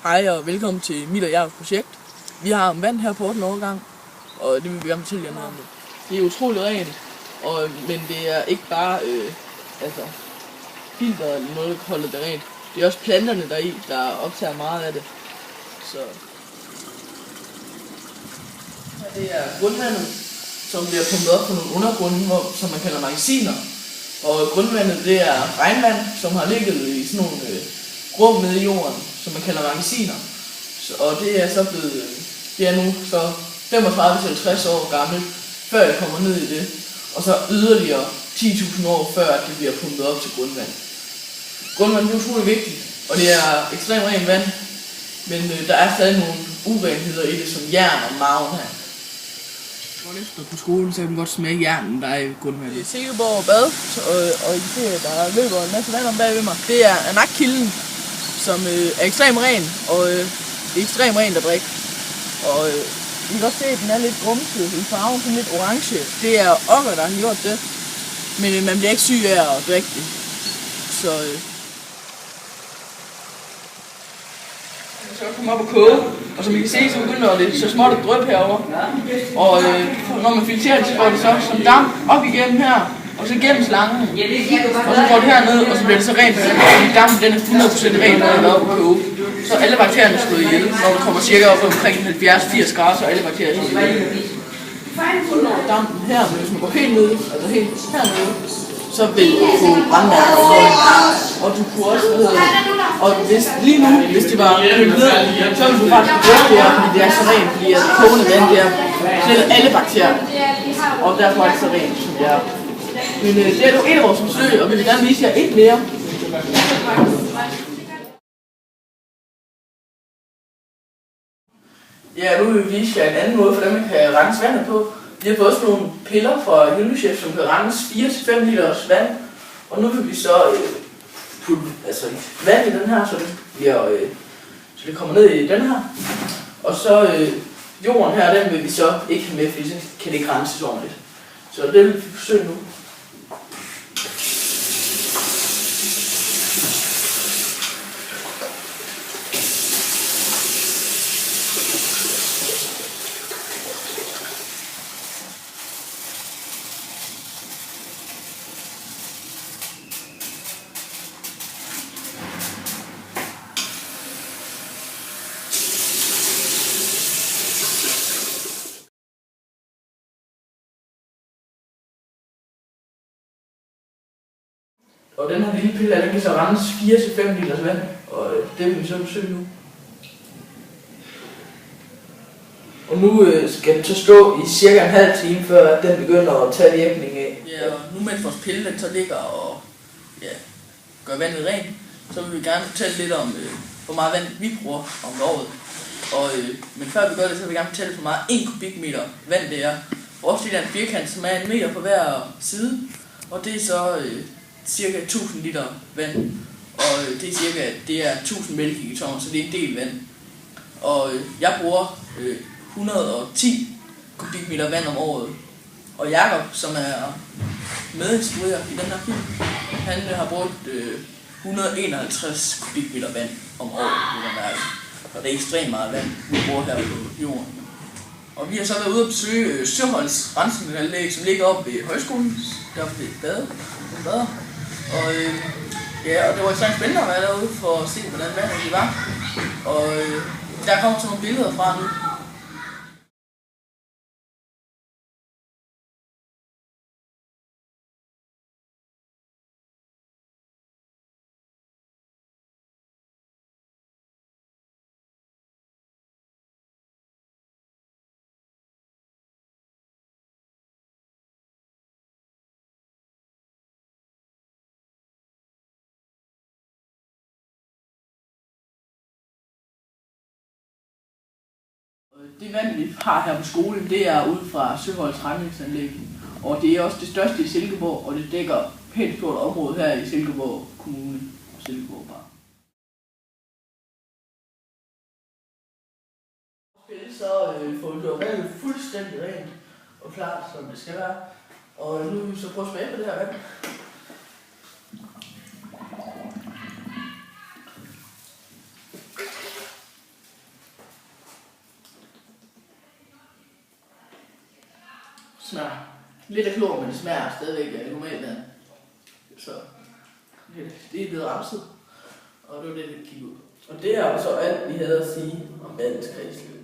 Hej og velkommen til mit og jeres projekt. Vi har vand her på 8. årgang, og det vil vi gerne fortælle jer noget om det. Det er utroligt rent, men det er ikke bare filter eller noget, der holder det rent. Det er også planterne deri, der optager meget af det. Så her det er grundvandet, som bliver pumpet op på nogle undergrunde, som man kalder magasiner. Og grundvandet det er regnvand, som har ligget i sådan nogle rum nede i jorden, som man kalder magasiner. Og det er så blevet, det er nu så 35-50 år gammelt, før jeg kommer ned i det. Og så yderligere 10.000 år før det bliver pumpet op til grundvand. Grundvand er utrolig vigtigt, og det er ekstremt rent vand. Men der er stadig nogle urenheder i det, som jern og maven her. Går efter på skolen, så kan man godt smage jernen, der er i grundvandet. Det er Silkeborg Bad, og I ser, der løber en masse vand om bagved mig. Det er Anakkilden, som er ekstremt ren, og det er ekstremt rent at drikke. Og I kan også se, at den er lidt grumset i farven, sådan lidt orange. Det er okker, der har gjort det, men man bliver ikke syg af at drikke det. Så så kommer op og koge, og som I kan se, så begynder det så småt at dryppe herovre. Og når man filtrerer det, så går det så som damp op igennem her, og så igennem slangen. Og så går det herned, og så bliver det så rent, fordi dampen den er 100% ren, når den er oppe og koge. Så alle bakterierne er slået ihjel, når det kommer cirka op omkring 70-80 grader, så alle bakterier er slået ihjel. Og når dampen her, hvis man går helt ned, altså helt hernede, så vil du få brandmærker over det. Og du kunne også, og lige nu, hvis det var kølet ned, så ville du faktisk bruge det her, fordi det er så rent, fordi at kogende vand der slet alle bakterier. Og derfor er det så rent, som det er. Men det er jo et af vores forsøg, og vi vil gerne vise jer et mere. Ja, nu vil vi vise jer en anden måde, hvordan man kan rense vandet på. Vi har fået nogle piller fra Hyldechef, som kan rense 4-5 liters vand. Og nu vil vi så putte vand i den her, så det kommer ned i den her. Og så jorden her, den vil vi så ikke have med, fordi så kan det ikke renses ordentligt. Så det vil vi forsøge nu. Og den her lille pille, den kan så rense 4-5 liters vand, og det vil vi så besøge nu. Og nu skal den så stå i cirka en halv time, før den begynder at tage virkning af. Ja, og nu mens vores pille den så ligger og gør vandet rent, så vil vi gerne fortælle lidt om, hvor meget vand vi bruger om året. Men før vi gør det, så vil vi gerne fortælle, hvor meget 1 kubikmeter vand det er. Vores lille er en firkant, som er 1 meter på hver side, og det er så cirka 1000 liter vand, og det er 1000 mælkekartoner, så det er en del vand. Og jeg bruger 110 kubikmeter vand om året. Og Jakob, som er medinstruer i den her film, han har brugt 151 kubikmeter vand om året. Og det er ekstremt meget vand, vi bruger her på jorden. Og vi har så været ude at besøge Søholts rensningsanlæg, som ligger oppe ved højskolen, der ved badet. Og det var ekstremt spændende at være derude for at se, hvordan vandet det var. Og der kommer så nogle billeder fra nu. Det vand, vi har her på skolen, det er ude fra Søholts rensningsanlæg. Og det er også det største i Silkeborg, og det dækker pænt stort område her i Silkeborg Kommune og Silkeborg Bar. Så får vi gjort vandet fuldstændig rent og klart, som det skal være. Og nu vil vi så prøve at smage på det her vand. smager lidt af klor, men det smager stadigvæk af normalt vand. Så det er blevet ramset, og det var det, vi kiggede ud. Og det er jo så alt, vi havde at sige om vandets kredsløb.